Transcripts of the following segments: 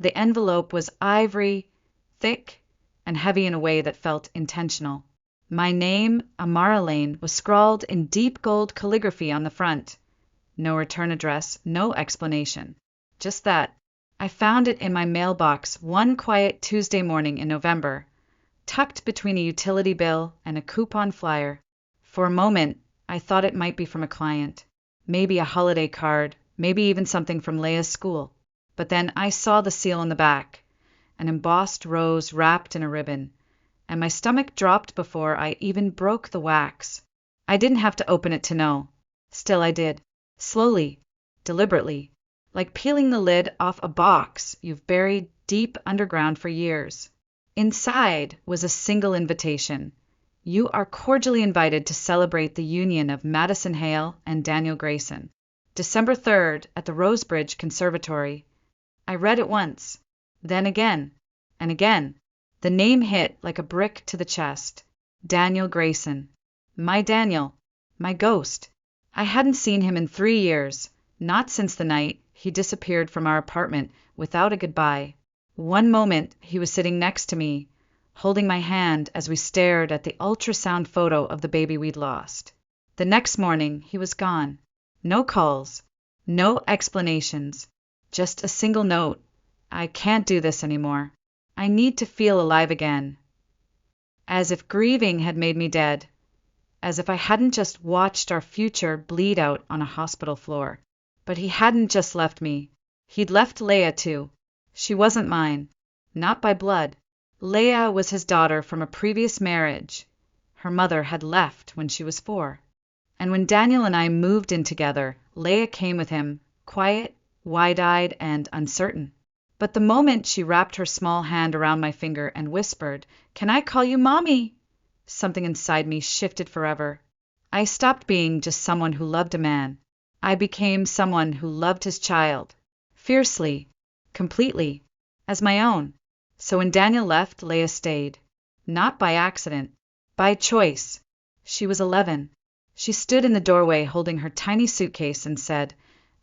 The envelope was ivory, thick, and heavy in a way that felt intentional. My name, Amara Lane, was scrawled in deep gold calligraphy on the front. No return address, no explanation. Just that. I found it in my mailbox one quiet Tuesday morning in November, tucked between a utility bill and a coupon flyer. For a moment, I thought it might be from a client. Maybe a holiday card, maybe even something from Leia's school. But then I saw the seal on the back, an embossed rose wrapped in a ribbon, and my stomach dropped before I even broke the wax. I didn't have to open it to know. Still I did. Slowly, deliberately, like peeling the lid off a box you've buried deep underground for years. Inside was a single invitation. You are cordially invited to celebrate the union of Madison Hale and Daniel Grayson. December 3rd at the Rosebridge Conservatory. I read it once, then again, and again. The name hit like a brick to the chest. Daniel Grayson. My Daniel. My ghost. I hadn't seen him in 3 years, not since the night he disappeared from our apartment without a goodbye. One moment he was sitting next to me, holding my hand as we stared at the ultrasound photo of the baby we'd lost. The next morning he was gone. No calls, no explanations, just a single note. I can't do this anymore. I need to feel alive again. As if grieving had made me dead. As if I hadn't just watched our future bleed out on a hospital floor. But he hadn't just left me. He'd left Leia too. She wasn't mine. Not by blood. Leia was his daughter from a previous marriage. Her mother had left when she was 4. And when Daniel and I moved in together, Leia came with him, quiet, wide-eyed, and uncertain. But the moment she wrapped her small hand around my finger and whispered, "Can I call you Mommy?" something inside me shifted forever. I stopped being just someone who loved a man. I became someone who loved his child. Fiercely, completely, as my own. So when Daniel left, Leia stayed. Not by accident, by choice. She was 11. She stood in the doorway holding her tiny suitcase and said,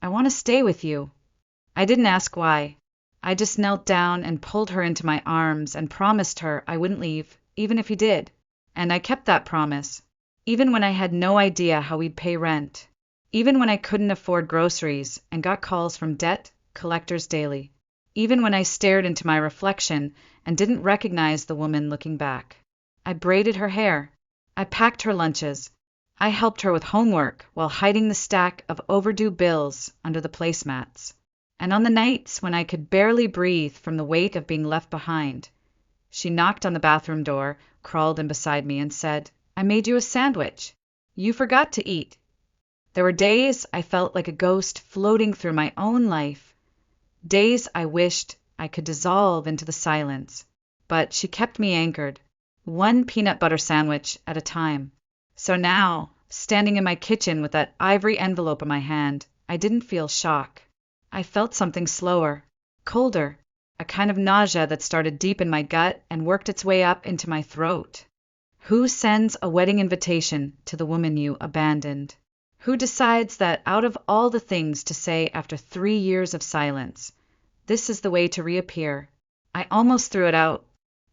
"I want to stay with you." I didn't ask why. I just knelt down and pulled her into my arms and promised her I wouldn't leave, even if he did. And I kept that promise, even when I had no idea how we'd pay rent, even when I couldn't afford groceries and got calls from debt collectors daily, even when I stared into my reflection and didn't recognize the woman looking back. I braided her hair. I packed her lunches. I helped her with homework while hiding the stack of overdue bills under the placemats. And on the nights when I could barely breathe from the weight of being left behind, she knocked on the bathroom door, crawled in beside me, and said, "I made you a sandwich. You forgot to eat." There were days I felt like a ghost floating through my own life. Days I wished I could dissolve into the silence. But she kept me anchored, one peanut butter sandwich at a time. So now, standing in my kitchen with that ivory envelope in my hand, I didn't feel shock. I felt something slower, colder, a kind of nausea that started deep in my gut and worked its way up into my throat. Who sends a wedding invitation to the woman you abandoned? Who decides that out of all the things to say after 3 years of silence, this is the way to reappear? I almost threw it out.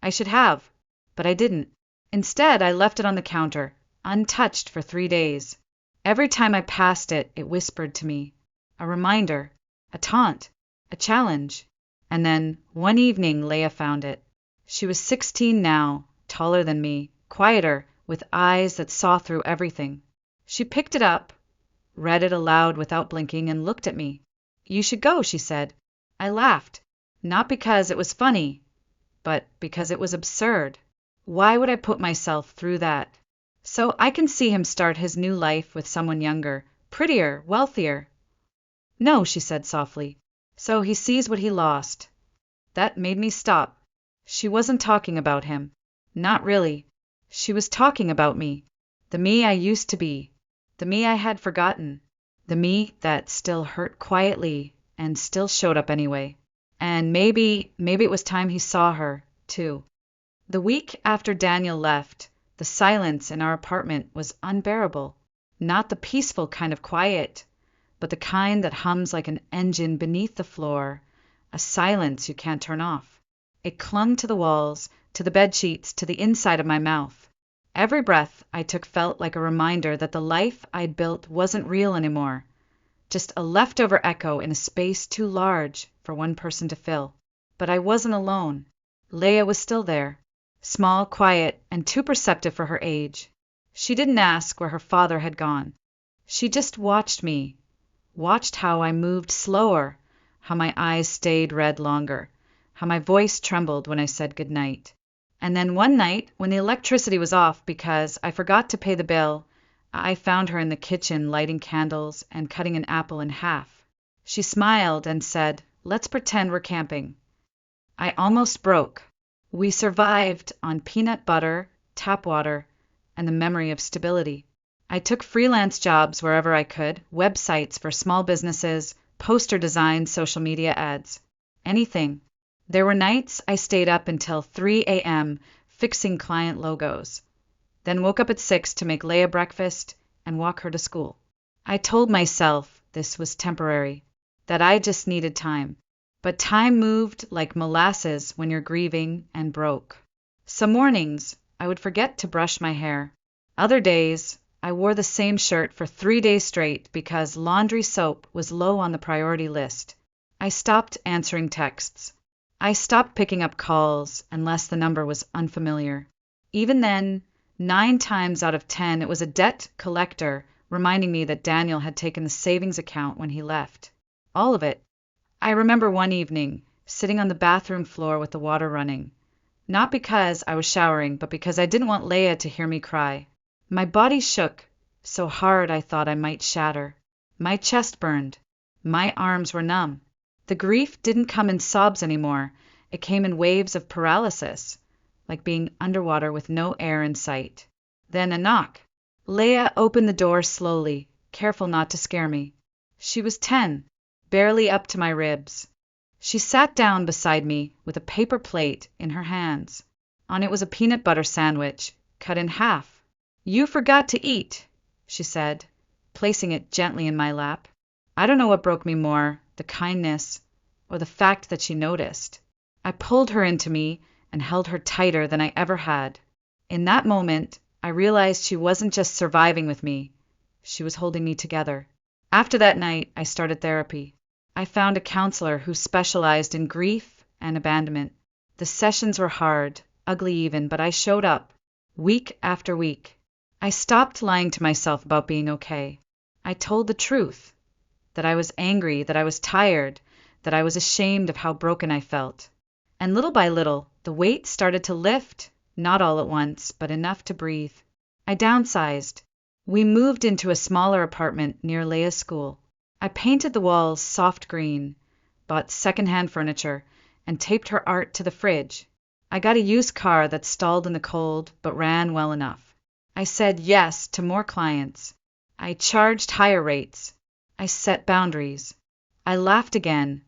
I should have, but I didn't. Instead, I left it on the counter, untouched for 3 days. Every time I passed it, it whispered to me. A reminder, a taunt, a challenge. And then, one evening, Leia found it. She was 16 now, taller than me, quieter, with eyes that saw through everything. She picked it up, read it aloud without blinking, and looked at me. "You should go," she said. I laughed, not because it was funny, but because it was absurd. Why would I put myself through that? So I can see him start his new life with someone younger, prettier, wealthier. "No," she said softly. "So he sees what he lost." That made me stop. She wasn't talking about him. Not really. She was talking about me. The me I used to be. The me I had forgotten. The me that still hurt quietly and still showed up anyway. And maybe it was time he saw her, too. The week after Daniel left, the silence in our apartment was unbearable. Not the peaceful kind of quiet, but the kind that hums like an engine beneath the floor. a silence you can't turn off. It clung to the walls, to the bed sheets, to the inside of my mouth. Every breath I took felt like a reminder that the life I'd built wasn't real anymore, just a leftover echo in a space too large for one person to fill. But I wasn't alone. Leia was still there, small, quiet, and too perceptive for her age. She didn't ask where her father had gone. She just watched me, watched how I moved slower, how my eyes stayed red longer, how my voice trembled when I said goodnight. And then one night, when the electricity was off because I forgot to pay the bill, I found her in the kitchen lighting candles and cutting an apple in half. She smiled and said, "Let's pretend we're camping." I almost broke. We survived on peanut butter, tap water, and the memory of stability. I took freelance jobs wherever I could, websites for small businesses, poster design, social media ads, anything. There were nights I stayed up until 3 a.m. fixing client logos, then woke up at 6 to make Leia breakfast and walk her to school. I told myself this was temporary, that I just needed time. But time moved like molasses when you're grieving and broke. Some mornings, I would forget to brush my hair. Other days, I wore the same shirt for 3 days straight because laundry soap was low on the priority list. I stopped answering texts. I stopped picking up calls unless the number was unfamiliar. Even then, 9 times out of 10, it was a debt collector reminding me that Daniel had taken the savings account when he left. All of it. I remember one evening, sitting on the bathroom floor with the water running. Not because I was showering, but because I didn't want Leia to hear me cry. My body shook, so hard I thought I might shatter. My chest burned. My arms were numb. The grief didn't come in sobs anymore. It came in waves of paralysis, like being underwater with no air in sight. Then a knock. Leia opened the door slowly, careful not to scare me. She was 10, barely up to my ribs. She sat down beside me with a paper plate in her hands. On it was a peanut butter sandwich, cut in half. "You forgot to eat," she said, placing it gently in my lap. I don't know what broke me more, the kindness or the fact that she noticed. I pulled her into me and held her tighter than I ever had. In that moment, I realized she wasn't just surviving with me. She was holding me together. After that night, I started therapy. I found a counselor who specialized in grief and abandonment. The sessions were hard, ugly even, but I showed up, week after week. I stopped lying to myself about being okay. I told the truth, that I was angry, that I was tired, that I was ashamed of how broken I felt. And little by little, the weight started to lift, not all at once, but enough to breathe. I downsized. We moved into a smaller apartment near Leia's school. I painted the walls soft green, bought secondhand furniture, and taped her art to the fridge. I got a used car that stalled in the cold but ran well enough. I said yes to more clients. I charged higher rates. I set boundaries. I laughed again.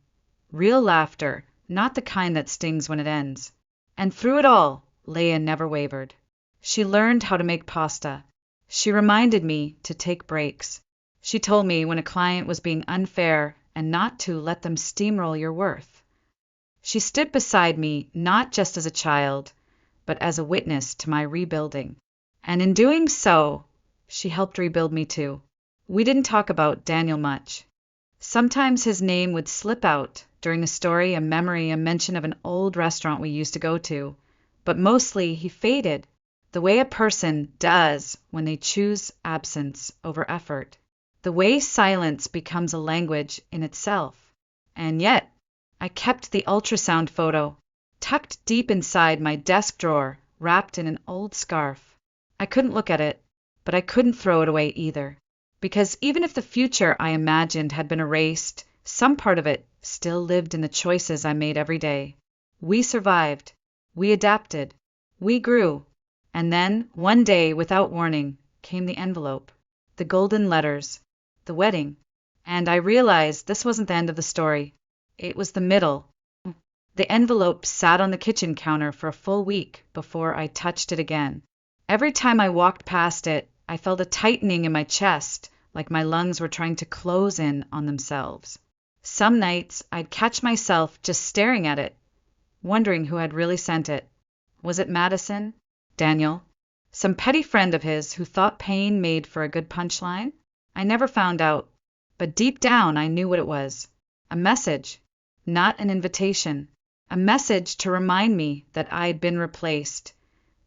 Real laughter, not the kind that stings when it ends. And through it all, Leia never wavered. She learned how to make pasta. She reminded me to take breaks. She told me when a client was being unfair and not to let them steamroll your worth. She stood beside me not just as a child, but as a witness to my rebuilding. And in doing so, she helped rebuild me too. We didn't talk about Daniel much. Sometimes his name would slip out during a story, a memory, a mention of an old restaurant we used to go to, but mostly he faded, the way a person does when they choose absence over effort, the way silence becomes a language in itself. And yet, I kept the ultrasound photo, tucked deep inside my desk drawer, wrapped in an old scarf. I couldn't look at it, but I couldn't throw it away either. Because even if the future I imagined had been erased, some part of it still lived in the choices I made every day. We survived. We adapted. We grew. And then, one day, without warning, came the envelope, the golden letters, the wedding. And I realized this wasn't the end of the story. It was the middle. The envelope sat on the kitchen counter for a full week before I touched it again. Every time I walked past it, I felt a tightening in my chest, like my lungs were trying to close in on themselves. Some nights I'd catch myself just staring at it, wondering who had really sent it. Was it Madison? Daniel? Some petty friend of his who thought pain made for a good punchline? I never found out, but deep down I knew what it was. A message, not an invitation. A message to remind me that I'd been replaced,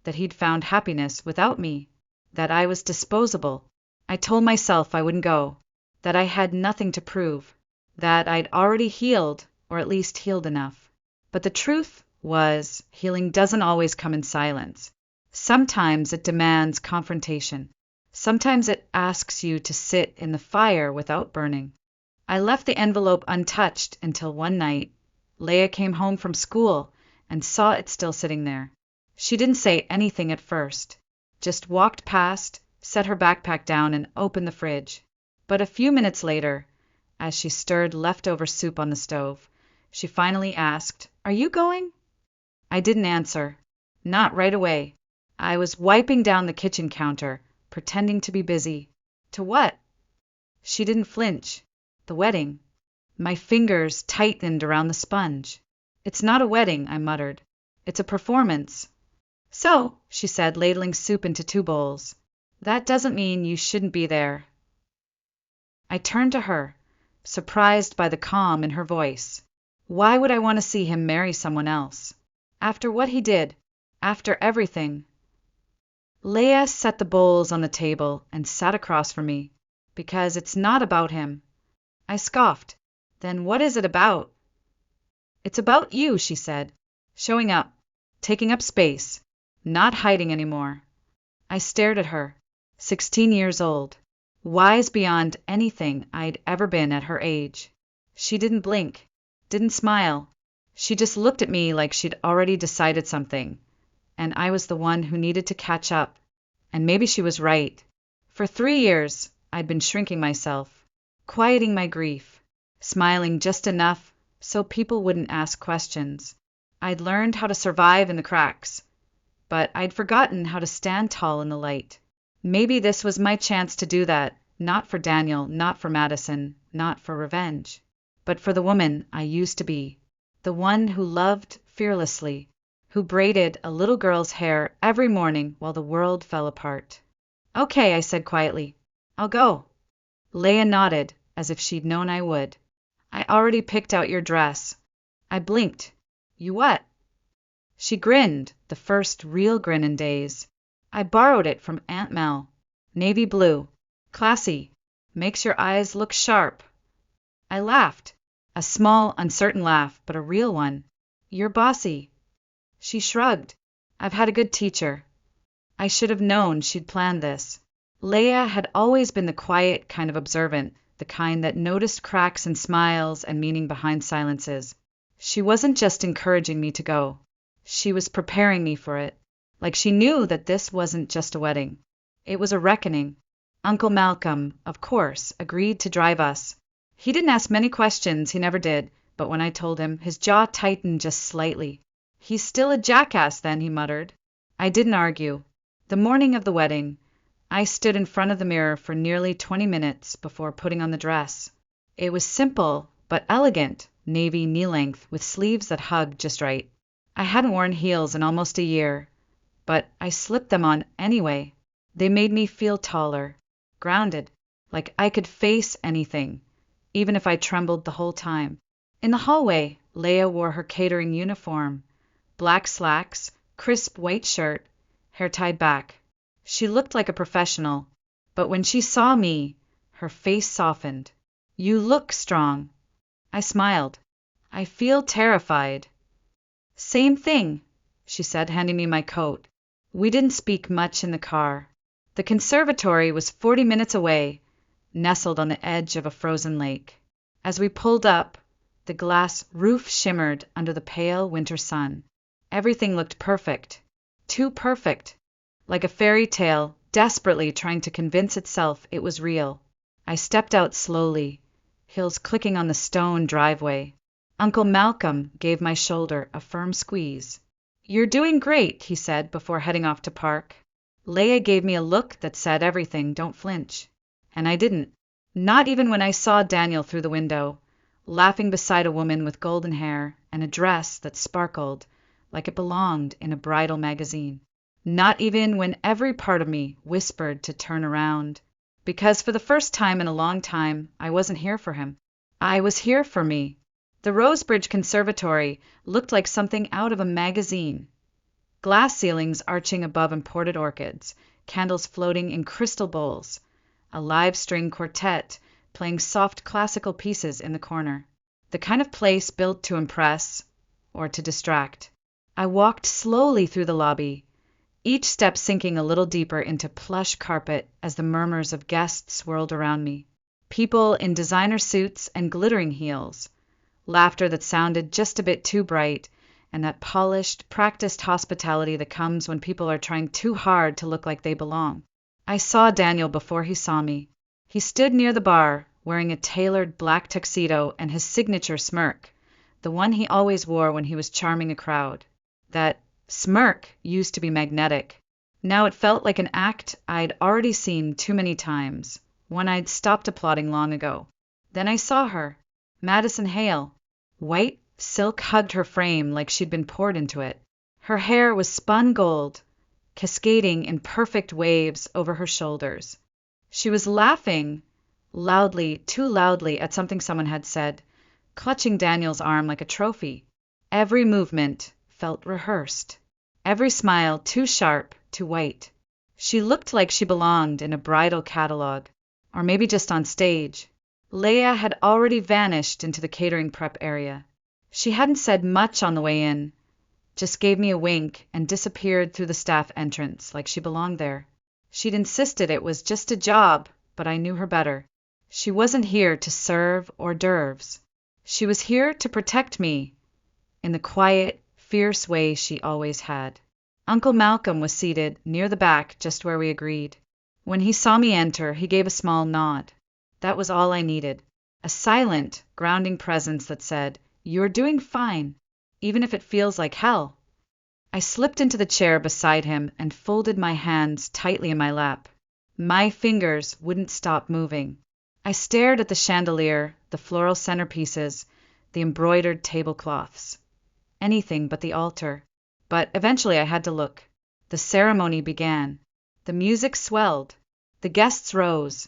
that he'd found happiness without me, that I was disposable. I told myself I wouldn't go, that I had nothing to prove, that I'd already healed, or at least healed enough. But the truth was, healing doesn't always come in silence. Sometimes it demands confrontation. Sometimes it asks you to sit in the fire without burning. I left the envelope untouched until one night, Leia came home from school and saw it still sitting there. She didn't say anything at first, just walked past, set her backpack down, and opened the fridge. But a few minutes later, as she stirred leftover soup on the stove, she finally asked, "Are you going?" I didn't answer. Not right away. I was wiping down the kitchen counter, pretending to be busy. To what? She didn't flinch. The wedding. My fingers tightened around the sponge. "It's not a wedding," I muttered. "It's a performance." "So," she said, ladling soup into 2 bowls, "that doesn't mean you shouldn't be there." I turned to her, surprised by the calm in her voice. Why would I want to see him marry someone else? After what he did? After everything? Leia set the bowls on the table and sat across from me. "Because it's not about him." I scoffed. "Then what is it about?" "It's about you," she said. "Showing up. Taking up space. Not hiding anymore." I stared at her. 16 years old. Wise beyond anything I'd ever been at her age. She didn't blink. Didn't smile. She just looked at me like she'd already decided something, and I was the one who needed to catch up. And maybe she was right. For 3 years, I'd been shrinking myself, quieting my grief, smiling just enough so people wouldn't ask questions. I'd learned how to survive in the cracks, but I'd forgotten how to stand tall in the light. Maybe this was my chance to do that, not for Daniel, not for Madison, not for revenge, but for the woman I used to be, the one who loved fearlessly, who braided a little girl's hair every morning while the world fell apart. "Okay," I said quietly. "I'll go." Leia nodded, as if she'd known I would. "I already picked out your dress." I blinked. "You what?" She grinned, the first real grin in days. "I borrowed it from Aunt Mel. Navy blue. Classy. Makes your eyes look sharp." I laughed. A small, uncertain laugh, but a real one. "You're bossy." She shrugged. "I've had a good teacher." I should have known she'd planned this. Leia had always been the quiet kind of observant, the kind that noticed cracks and smiles and meaning behind silences. She wasn't just encouraging me to go. She was preparing me for it. Like she knew that this wasn't just a wedding. It was a reckoning. Uncle Malcolm, of course, agreed to drive us. He didn't ask many questions, he never did, but when I told him, his jaw tightened just slightly. "He's still a jackass then," he muttered. I didn't argue. The morning of the wedding, I stood in front of the mirror for nearly 20 minutes before putting on the dress. It was simple, but elegant, navy knee-length with sleeves that hugged just right. I hadn't worn heels in almost a year, but I slipped them on anyway. They made me feel taller, grounded, like I could face anything, even if I trembled the whole time. In the hallway, Leia wore her catering uniform, black slacks, crisp white shirt, hair tied back. She looked like a professional, but when she saw me, her face softened. "You look strong." I smiled. "I feel terrified." "Same thing," she said, handing me my coat. We didn't speak much in the car. The conservatory was 40 minutes away, nestled on the edge of a frozen lake. As we pulled up, the glass roof shimmered under the pale winter sun. Everything looked perfect. Too perfect. Like a fairy tale, desperately trying to convince itself it was real. I stepped out slowly, heels clicking on the stone driveway. Uncle Malcolm gave my shoulder a firm squeeze. "You're doing great," he said before heading off to park. Leia gave me a look that said everything, "Don't flinch." And I didn't. Not even when I saw Daniel through the window. laughing beside a woman with golden hair and a dress that sparkled like it belonged in a bridal magazine. Not even when every part of me whispered to turn around, because for the first time in a long time, I wasn't here for him. I was here for me. The Rosebridge Conservatory looked like something out of a magazine. Glass ceilings arching above imported orchids, candles floating in crystal bowls, a live string quartet playing soft classical pieces in the corner. The kind of place built to impress or to distract. I walked slowly through the lobby, each step sinking a little deeper into plush carpet as the murmurs of guests swirled around me. People in designer suits and glittering heels, laughter that sounded just a bit too bright, and that polished, practiced hospitality that comes when people are trying too hard to look like they belong. I saw Daniel before he saw me. He stood near the bar, wearing a tailored black tuxedo and his signature smirk, the one he always wore when he was charming a crowd. That smirk used to be magnetic. Now it felt like an act I'd already seen too many times, one I'd stopped applauding long ago. Then I saw her, Madison Hale. White silk hugged her frame like she'd been poured into it. Her hair was spun gold, cascading in perfect waves over her shoulders. She was laughing, loudly, too loudly, at something someone had said, clutching Daniel's arm like a trophy. Every movement felt rehearsed. Every smile too sharp, too white. She looked like she belonged in a bridal catalog, or maybe just on stage. Leia had already vanished into the catering prep area. She hadn't said much on the way in, just gave me a wink and disappeared through the staff entrance like she belonged there. She'd insisted it was just a job, but I knew her better. She wasn't here to serve hors d'oeuvres. She was here to protect me in the quiet, fierce way she always had. Uncle Malcolm was seated near the back, just where we agreed. When he saw me enter, he gave a small nod. That was all I needed. A silent, grounding presence that said, "You're doing fine, even if it feels like hell." I slipped into the chair beside him and folded my hands tightly in my lap. My fingers wouldn't stop moving. I stared at the chandelier, the floral centerpieces, the embroidered tablecloths. Anything but the altar. But eventually I had to look. The ceremony began. The music swelled. The guests rose.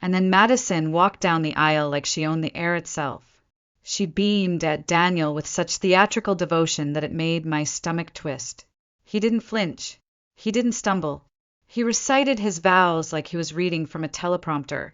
And then Madison walked down the aisle like she owned the air itself. She beamed at Daniel with such theatrical devotion that it made my stomach twist. He didn't flinch. He didn't stumble. He recited his vows like he was reading from a teleprompter.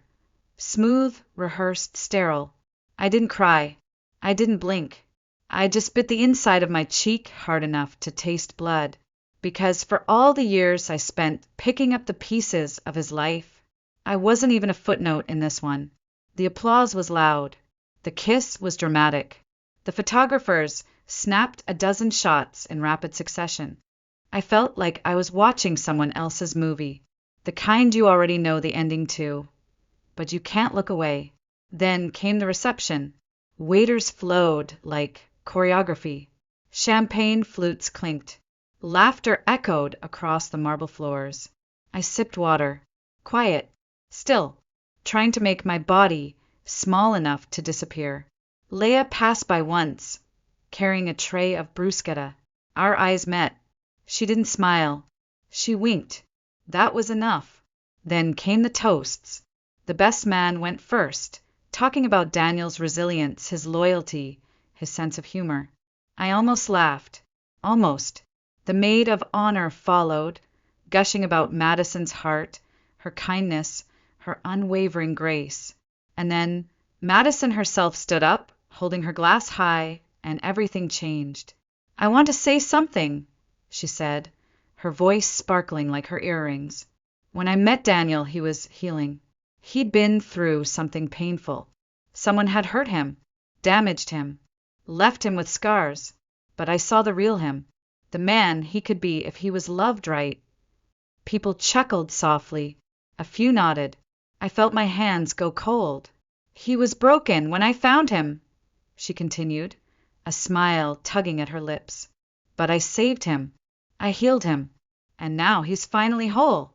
Smooth, rehearsed, sterile. I didn't cry. I didn't blink. I just bit the inside of my cheek hard enough to taste blood, because for all the years I spent picking up the pieces of his life, I wasn't even a footnote in this one. The applause was loud. The kiss was dramatic. The photographers snapped a dozen shots in rapid succession. I felt like I was watching someone else's movie, the kind you already know the ending to, but you can't look away. Then came the reception. Waiters flowed like choreography. Champagne flutes clinked. Laughter echoed across the marble floors. I sipped water. Quiet. Still. Trying to make my body small enough to disappear. Leia passed by once, carrying a tray of bruschetta. Our eyes met. She didn't smile. She winked. That was enough. Then came the toasts. The best man went first, talking about Daniel's resilience, his loyalty, his sense of humor. I almost laughed. Almost. The maid of honor followed, gushing about Madison's heart, her kindness, her unwavering grace. And then Madison herself stood up, holding her glass high, and everything changed. "I want to say something," she said, her voice sparkling like her earrings. When I met Daniel, he was healing. He'd been through something painful. Someone had hurt him, damaged him, left him with scars. But I saw the real him, the man he could be if he was loved right. People chuckled softly. A few nodded. I felt my hands go cold. "He was broken when I found him," she continued, a smile tugging at her lips. "But I saved him. I healed him. And now he's finally whole."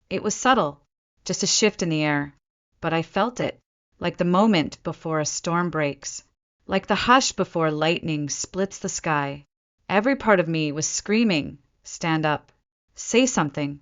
It was subtle, just a shift in the air. But I felt it. like the moment before a storm breaks, like the hush before lightning splits the sky. Every part of me was screaming, stand up, say something,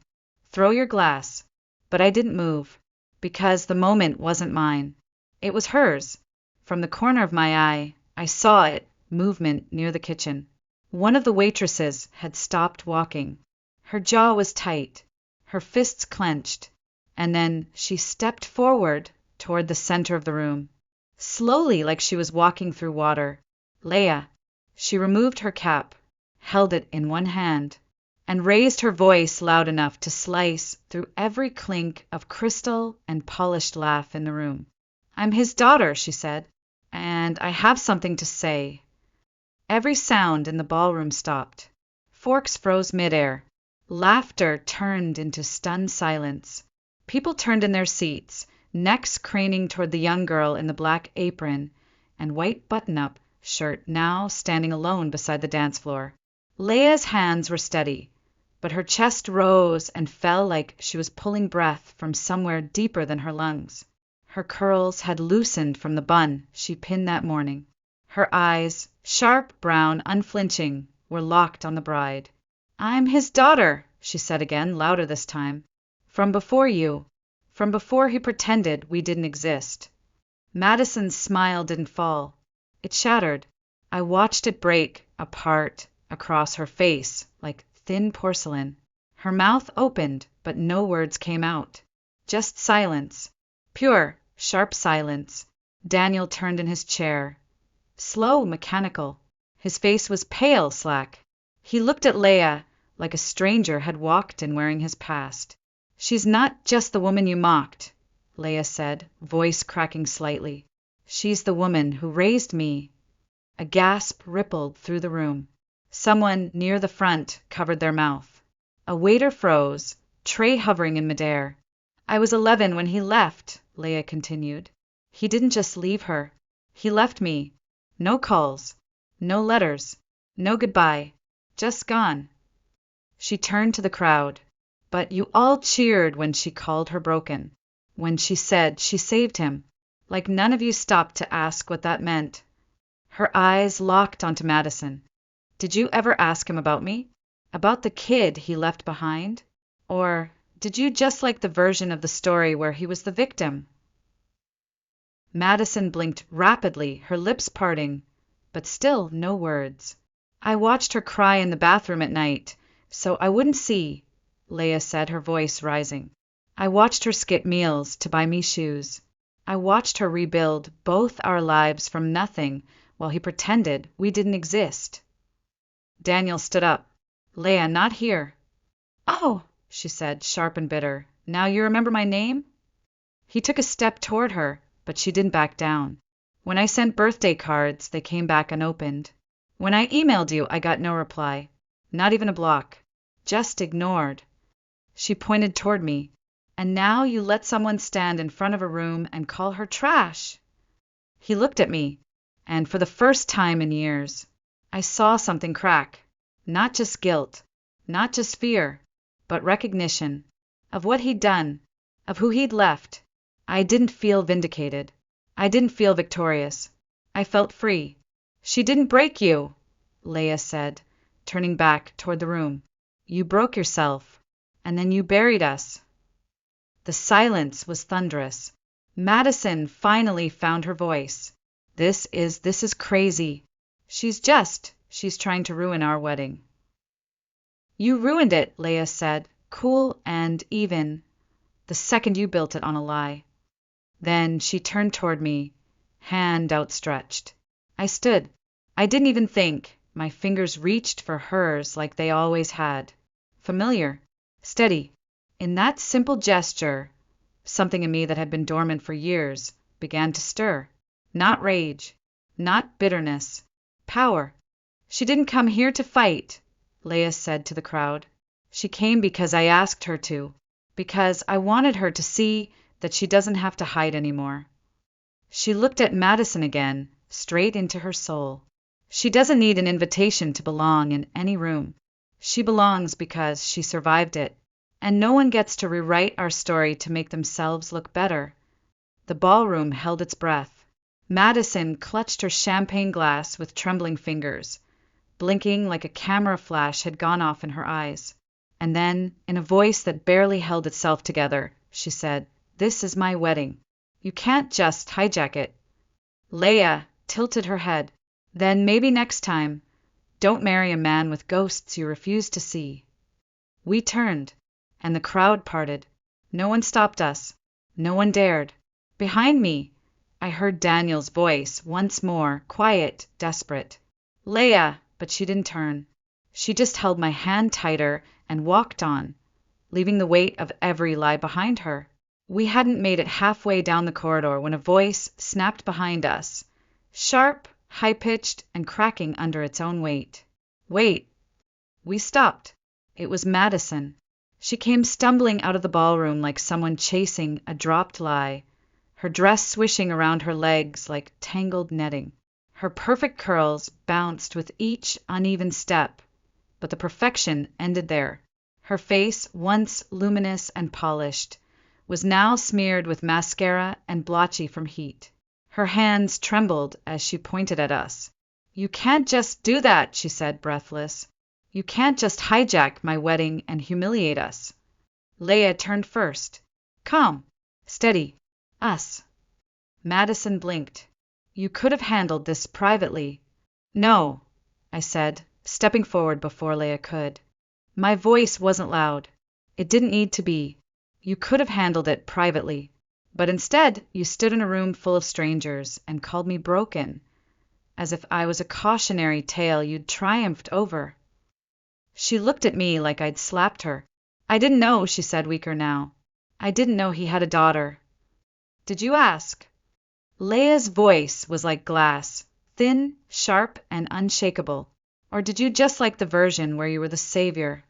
throw your glass. But I didn't move, because the moment wasn't mine. It was hers. From the corner of my eye, I saw it, movement near the kitchen. One of the waitresses had stopped walking. Her jaw was tight, her fists clenched, and then she stepped forward toward the center of the room. Slowly, like she was walking through water. Leia. She removed her cap, held it in one hand, and raised her voice loud enough to slice through every clink of crystal and polished laugh in the room. I'm his daughter, she said, and I have something to say. Every sound in the ballroom stopped. Forks froze midair. Laughter turned into stunned silence. People turned in their seats, necks craning toward the young girl in the black apron and white button-up shirt now standing alone beside the dance floor. Leia's hands were steady, but her chest rose and fell like she was pulling breath from somewhere deeper than her lungs. Her curls had loosened from the bun she pinned that morning. Her eyes, sharp, brown, unflinching, were locked on the bride. I'm his daughter, she said again, louder this time. From before you. From before he pretended we didn't exist. Madison's smile didn't fall. It shattered. I watched it break apart across her face like thin porcelain. Her mouth opened, but no words came out. Just silence. Pure, sharp silence. Daniel turned in his chair. Slow, mechanical. His face was pale, slack. He looked at Leia like a stranger had walked in wearing his past. She's not just the woman you mocked, Leia said, voice cracking slightly. She's the woman who raised me. A gasp rippled through the room. Someone near the front covered their mouth. A waiter froze, tray hovering in midair. I was 11 when he left, Leia continued. He didn't just leave her. He left me. No calls, no letters, no goodbye. Just gone. She turned to the crowd. But you all cheered when she called her broken, when she said she saved him, like none of you stopped to ask what that meant. Her eyes locked onto Madison. Did you ever ask him about me? About the kid he left behind? Or did you just like the version of the story where he was the victim? Madison blinked rapidly, her lips parting, but still no words. I watched her cry in the bathroom at night, so I wouldn't see, Leia said, her voice rising. I watched her skip meals to buy me shoes. I watched her rebuild both our lives from nothing while he pretended we didn't exist. Daniel stood up. Leia, not here. Oh, she said, sharp and bitter. Now you remember my name? He took a step toward her, but she didn't back down. When I sent birthday cards, they came back unopened. When I emailed you, I got no reply. Not even a block. Just ignored. She pointed toward me. And now you let someone stand in front of a room and call her trash. He looked at me, and for the first time in years, I saw something crack. Not just guilt, not just fear, but recognition of what he'd done, of who he'd left. I didn't feel vindicated. I didn't feel victorious. I felt free. She didn't break you, Leia said, turning back toward the room. You broke yourself, and then you buried us. The silence was thunderous. Madison finally found her voice. This is crazy. She's trying to ruin our wedding. You ruined it, Leia said, cool and even, the second you built it on a lie. Then she turned toward me, hand outstretched. I stood. I didn't even think. My fingers reached for hers like they always had. Familiar, steady. In that simple gesture, something in me that had been dormant for years began to stir. Not rage, not bitterness, power. She didn't come here to fight, Leia said to the crowd. She came because I asked her to, because I wanted her to see that she doesn't have to hide anymore. She looked at Madison again, straight into her soul. She doesn't need an invitation to belong in any room. She belongs because she survived it, and no one gets to rewrite our story to make themselves look better. The ballroom held its breath. Madison clutched her champagne glass with trembling fingers, blinking like a camera flash had gone off in her eyes. And then, in a voice that barely held itself together, she said, "This is my wedding. You can't just hijack it." Leia tilted her head. "Then maybe next time, don't marry a man with ghosts you refuse to see." We turned, and the crowd parted. No one stopped us. No one dared. Behind me, I heard Daniel's voice once more, quiet, desperate. "Leia," but she didn't turn. She just held my hand tighter and walked on, leaving the weight of every lie behind her. We hadn't made it halfway down the corridor when a voice snapped behind us, sharp, high-pitched, and cracking under its own weight. "Wait!" We stopped. It was Madison. She came stumbling out of the ballroom like someone chasing a dropped lie, her dress swishing around her legs like tangled netting. Her perfect curls bounced with each uneven step, but the perfection ended there. Her face, once luminous and polished, was now smeared with mascara and blotchy from heat. Her hands trembled as she pointed at us. "You can't just do that," she said, breathless. "You can't just hijack my wedding and humiliate us." Leia turned first. "Calm. Steady. Us." Madison blinked. "You could have handled this privately." "No," I said, stepping forward before Leia could. My voice wasn't loud. It didn't need to be. "You could have handled it privately. But instead, you stood in a room full of strangers and called me broken, as if I was a cautionary tale you'd triumphed over." She looked at me like I'd slapped her. "I didn't know," she said, weaker now. "I didn't know he had a daughter." "Did you ask?" Leia's voice was like glass, thin, sharp, and unshakable. "Or did you just like the version where you were the savior?"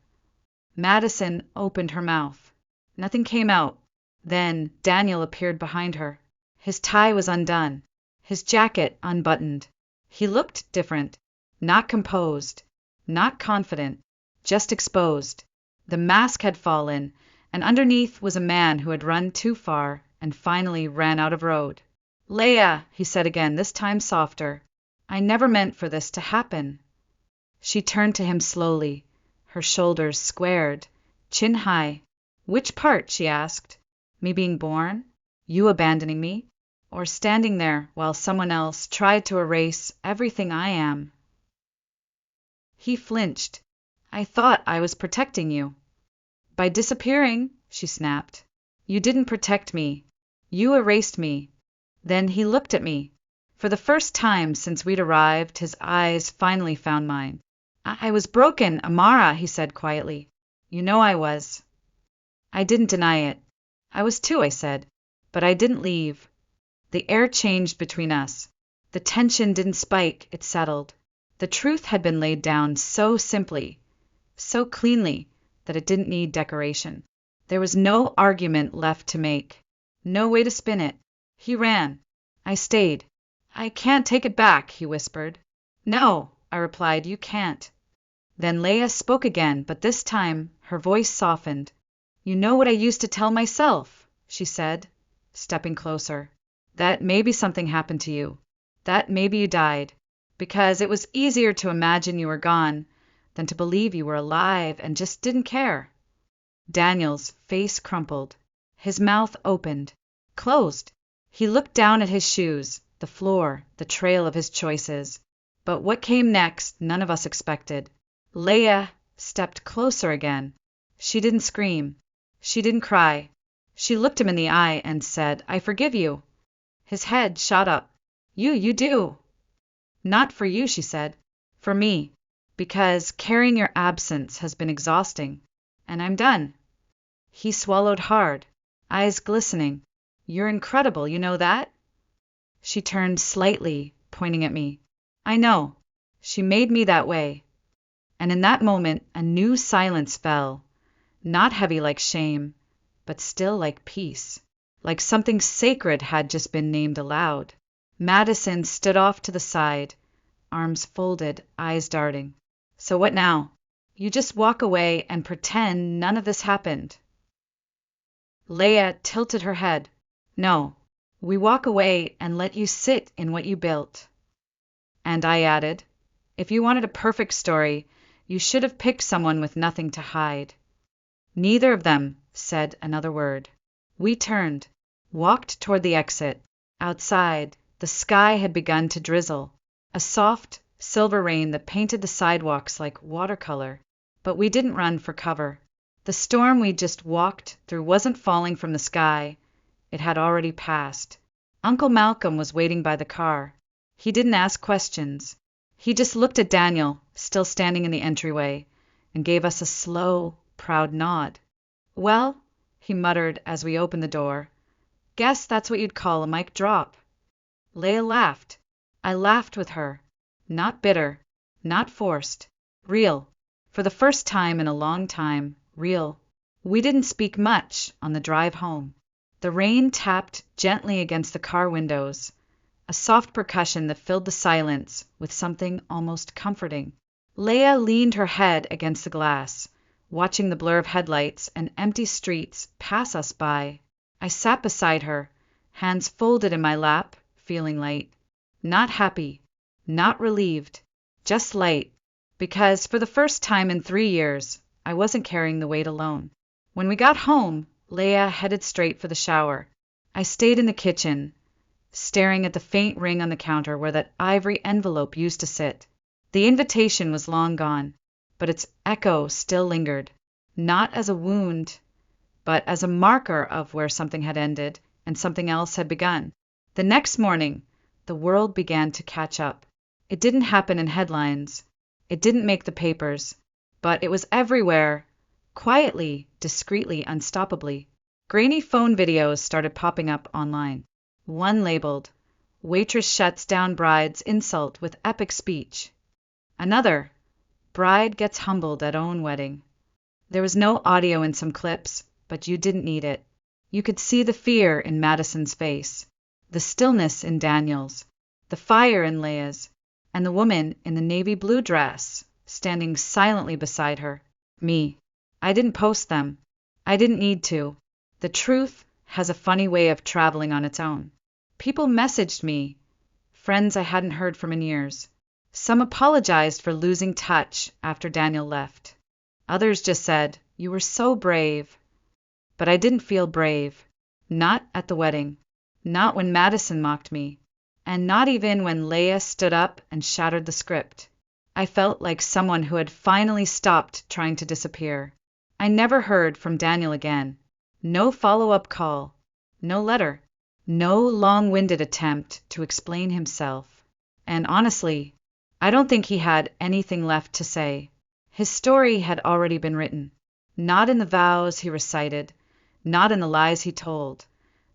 Madison opened her mouth. Nothing came out. Then Daniel appeared behind her. His tie was undone, his jacket unbuttoned. He looked different, not composed, not confident, just exposed. The mask had fallen, and underneath was a man who had run too far and finally ran out of road. "Leia," he said again, this time softer, "I never meant for this to happen." She turned to him slowly, her shoulders squared, chin high. "Which part?" she asked. "Me being born? You abandoning me? Or standing there while someone else tried to erase everything I am?" He flinched. "I thought I was protecting you." "By disappearing," she snapped. "You didn't protect me. You erased me." Then he looked at me. For the first time since we'd arrived, his eyes finally found mine. "I was broken, Amara," he said quietly. "You know I was." I didn't deny it. "I was too," I said. "But I didn't leave." The air changed between us. The tension didn't spike, it settled. The truth had been laid down so simply, so cleanly, that it didn't need decoration. There was no argument left to make, no way to spin it. He ran. I stayed. "I can't take it back," he whispered. "No," I replied, "you can't." Then Leia spoke again, but this time her voice softened. "You know what I used to tell myself," she said, stepping closer. "That maybe something happened to you. That maybe you died. Because it was easier to imagine you were gone than to believe you were alive and just didn't care." Daniel's face crumpled. His mouth opened, closed. He looked down at his shoes, the floor, the trail of his choices. But what came next none of us expected. Leia stepped closer again. She didn't scream. She didn't cry. She looked him in the eye and said, "I forgive you." His head shot up. You do." "Not for you," she said. "For me. Because carrying your absence has been exhausting. And I'm done." He swallowed hard, eyes glistening. "You're incredible, you know that?" She turned slightly, pointing at me. "I know. She made me that way." And in that moment a new silence fell. Not heavy like shame, but still like peace. Like something sacred had just been named aloud. Madison stood off to the side, arms folded, eyes darting. "So what now? You just walk away and pretend none of this happened?" Leia tilted her head. "No. We walk away and let you sit in what you built." And I added, "If you wanted a perfect story, you should have picked someone with nothing to hide." Neither of them said another word. We turned, walked toward the exit. Outside, the sky had begun to drizzle, a soft, silver rain that painted the sidewalks like watercolor. But we didn't run for cover. The storm we just walked through wasn't falling from the sky. It had already passed. Uncle Malcolm was waiting by the car. He didn't ask questions. He just looked at Daniel, still standing in the entryway, and gave us a slow, proud nod. "Well," he muttered as we opened the door, "guess that's what you'd call a mic drop." Leia laughed. I laughed with her. Not bitter, not forced. Real. For the first time in a long time, real. We didn't speak much on the drive home. The rain tapped gently against the car windows, a soft percussion that filled the silence with something almost comforting. Leia leaned her head against the glass, watching the blur of headlights and empty streets pass us by. I sat beside her, hands folded in my lap, feeling light. Not happy, not relieved, just light, because for the first time in 3 years, I wasn't carrying the weight alone. When we got home, Leia headed straight for the shower. I stayed in the kitchen, staring at the faint ring on the counter where that ivory envelope used to sit. The invitation was long gone, but its echo still lingered, not as a wound, but as a marker of where something had ended and something else had begun. The next morning, the world began to catch up. It didn't happen in headlines. It didn't make the papers, but it was everywhere, quietly, discreetly, unstoppably. Grainy phone videos started popping up online. One labeled, "Waitress shuts down bride's insult with epic speech." Another, "Bride gets humbled at own wedding." There was no audio in some clips, but you didn't need it. You could see the fear in Madison's face, the stillness in Daniel's, the fire in Leia's, and the woman in the navy blue dress standing silently beside her. Me. I didn't post them. I didn't need to. The truth has a funny way of traveling on its own. People messaged me, friends I hadn't heard from in years. Some apologized for losing touch after Daniel left. Others just said, "You were so brave." But I didn't feel brave. Not at the wedding. Not when Madison mocked me. And not even when Leia stood up and shattered the script. I felt like someone who had finally stopped trying to disappear. I never heard from Daniel again. No follow-up call. No letter. No long-winded attempt to explain himself. And honestly, I don't think he had anything left to say. His story had already been written. Not in the vows he recited, not in the lies he told,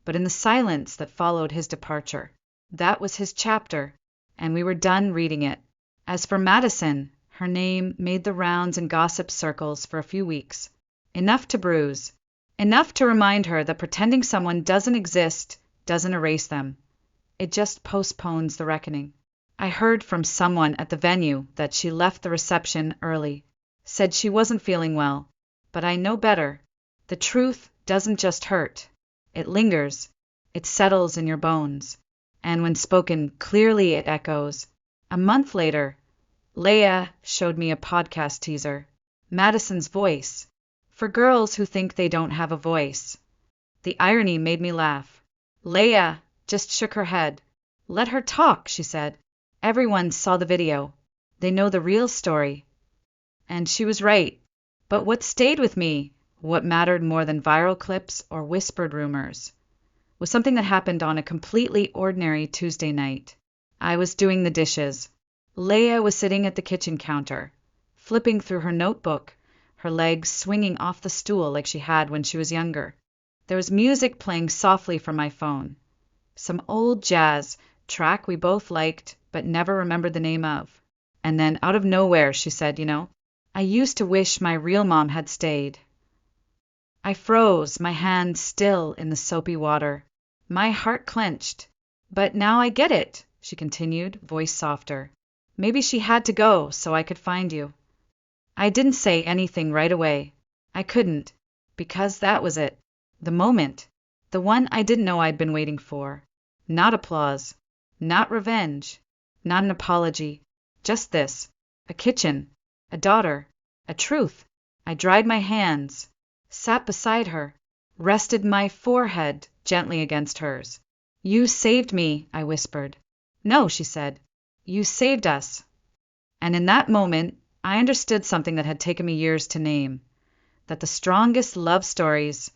but in the silence that followed his departure. That was his chapter, and we were done reading it. As for Madison, her name made the rounds in gossip circles for a few weeks. Enough to bruise. Enough to remind her that pretending someone doesn't exist doesn't erase them. It just postpones the reckoning. I heard from someone at the venue that she left the reception early, said she wasn't feeling well, but I know better. The truth doesn't just hurt. It lingers. It settles in your bones. And when spoken clearly, it echoes. A month later, Leia showed me a podcast teaser. Madison's voice. For girls who think they don't have a voice. The irony made me laugh. Leia just shook her head. "Let her talk," she said. "Everyone saw the video. They know the real story." And she was right. But what stayed with me, what mattered more than viral clips or whispered rumors, was something that happened on a completely ordinary Tuesday night. I was doing the dishes. Leia was sitting at the kitchen counter, flipping through her notebook, her legs swinging off the stool like she had when she was younger. There was music playing softly from my phone. Some old jazz track we both liked but never remembered the name of. And then out of nowhere she said, "I used to wish my real mom had stayed." I froze, my hand still in the soapy water. My heart clenched. "But now I get it," she continued, voice softer. "Maybe she had to go so I could find you." I didn't say anything right away. I couldn't, because that was it. The moment. The one I didn't know I'd been waiting for. Not applause. Not revenge. Not an apology. Just this. A kitchen. A daughter. A truth. I dried my hands, sat beside her, rested my forehead gently against hers. You saved me, I whispered. No, she said. You saved us. And in that moment, I understood something that had taken me years to name, that the strongest love stories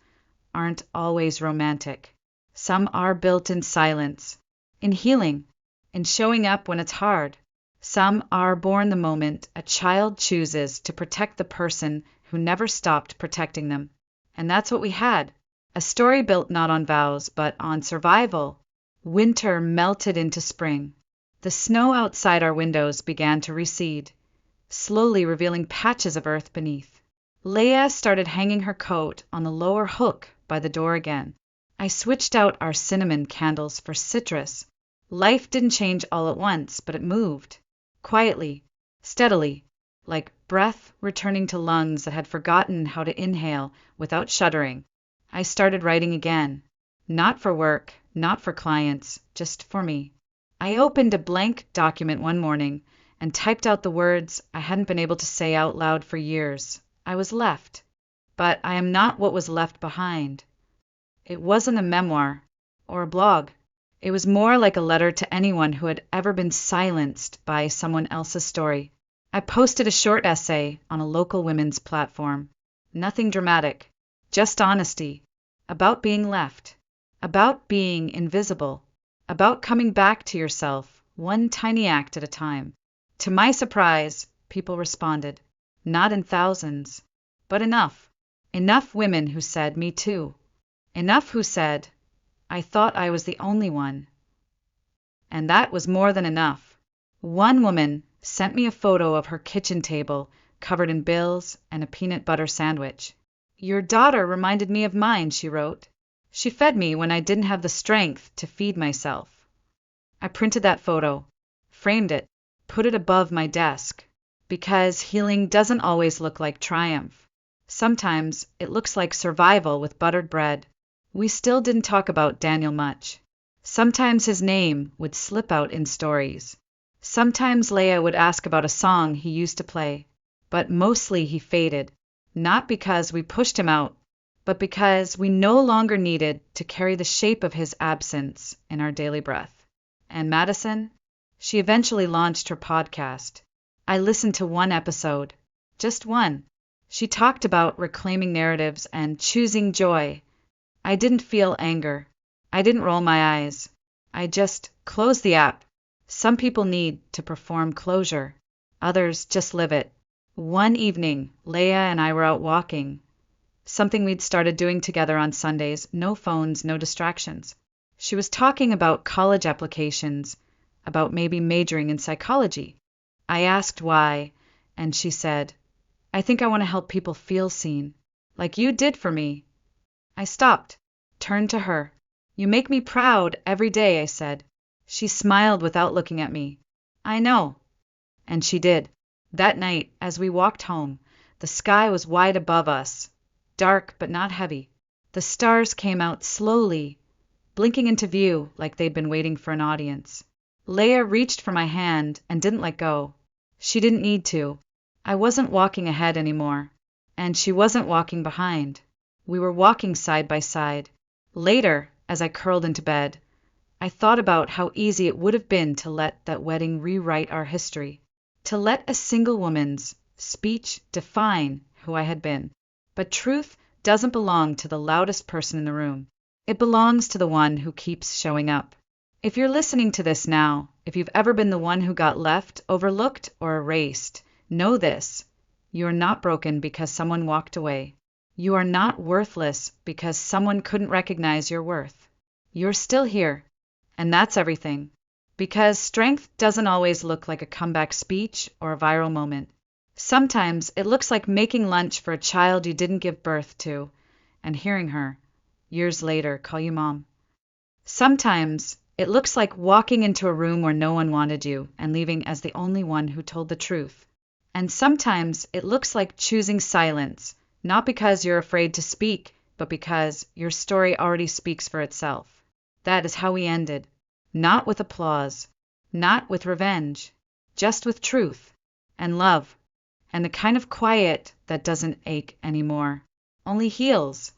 aren't always romantic. Some are built in silence, in healing, in showing up when it's hard. Some are born the moment a child chooses to protect the person who never stopped protecting them. And that's what we had. A story built not on vows, but on survival. Winter melted into spring. The snow outside our windows began to recede, slowly revealing patches of earth beneath. Leia started hanging her coat on the lower hook by the door again. I switched out our cinnamon candles for citrus. Life didn't change all at once, but it moved. Quietly, steadily, like breath returning to lungs that had forgotten how to inhale without shuddering. I started writing again. Not for work, not for clients, just for me. I opened a blank document one morning and typed out the words I hadn't been able to say out loud for years. I was left. But I am not what was left behind. It wasn't a memoir or a blog. It was more like a letter to anyone who had ever been silenced by someone else's story. I posted a short essay on a local women's platform. Nothing dramatic, just honesty. About being left. About being invisible. About coming back to yourself, one tiny act at a time. To my surprise, people responded. Not in thousands, but enough. Enough women who said, me too. Enough who said, I thought I was the only one. And that was more than enough. One woman sent me a photo of her kitchen table covered in bills and a peanut butter sandwich. Your daughter reminded me of mine, she wrote. She fed me when I didn't have the strength to feed myself. I printed that photo, framed it, put it above my desk, because healing doesn't always look like triumph. Sometimes it looks like survival with buttered bread. We still didn't talk about Daniel much. Sometimes his name would slip out in stories. Sometimes Leia would ask about a song he used to play, but mostly he faded, not because we pushed him out, but because we no longer needed to carry the shape of his absence in our daily breath. And Madison? She eventually launched her podcast. I listened to one episode, just one. She talked about reclaiming narratives and choosing joy. I didn't feel anger. I didn't roll my eyes. I just closed the app. Some people need to perform closure. Others just live it. One evening, Leia and I were out walking. Something we'd started doing together on Sundays, no phones, no distractions. She was talking about college applications, about maybe majoring in psychology. I asked why, and she said, I think I want to help people feel seen, like you did for me. I stopped, turned to her. You make me proud every day, I said. She smiled without looking at me. I know. And she did. That night, as we walked home, the sky was wide above us, dark but not heavy. The stars came out slowly, blinking into view like they'd been waiting for an audience. Leia reached for my hand and didn't let go. She didn't need to. I wasn't walking ahead anymore, and she wasn't walking behind. We were walking side by side. Later, as I curled into bed, I thought about how easy it would have been to let that wedding rewrite our history, to let a single woman's speech define who I had been. But truth doesn't belong to the loudest person in the room. It belongs to the one who keeps showing up. If you're listening to this now, if you've ever been the one who got left, overlooked, or erased, know this. You are not broken because someone walked away. You are not worthless because someone couldn't recognize your worth. You're still here, and that's everything. Because strength doesn't always look like a comeback speech or a viral moment. Sometimes it looks like making lunch for a child you didn't give birth to, and hearing her, years later, call you mom. Sometimes it looks like walking into a room where no one wanted you and leaving as the only one who told the truth. And sometimes it looks like choosing silence, not because you're afraid to speak, but because your story already speaks for itself. That is how we ended. Not with applause, not with revenge, just with truth and love and the kind of quiet that doesn't ache anymore, only heals.